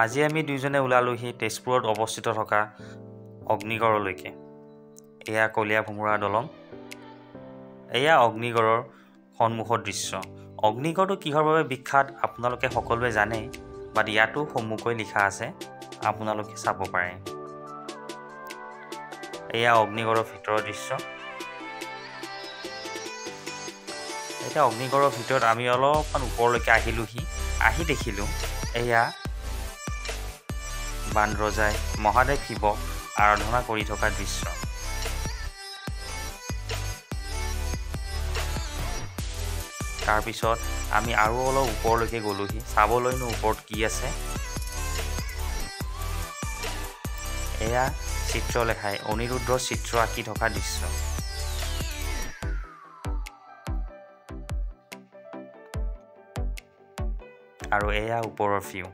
আজি আমি দুইজনে ওলালোহি তেজপুৰত অৱস্থিত থকা অগ্নিগড়লৈকে। এয়া কলীয়া ভোমোৰা দলং। এয়া অগ্নিগড়ৰ সন্মুখৰ দৃশ্য। অগ্নিগড়টো কিহৰ বাবে বিখ্যাত আপোনালোকে সকলোৱে জানে, বাট ইয়াতো সন্মুখকৈ লিখা আছে, আপোনালোকে চাব পাৰে। এয়া অগ্নিগড়ৰ ভিতৰৰ দৃশ্য। এতিয়া অগ্নিগড়ৰ ভিতৰত আমি অলপমান ওপৰলৈকে আহি দেখিলোঁ এয়া বানৰজাই মহাদেৱ শিৱক আৰাধনা কৰি থকা দৃশ্য। তাৰপিছত আমি আৰু অলপ ওপৰলৈকে গ'লোহি চাবলৈনো ওপৰত কি আছে। এয়া চিত্ৰলেখাই অনিৰুদ্ধৰ চিত্ৰ আঁকি থকা দৃশ্য। আৰু এয়া ওপৰৰ ভিউ।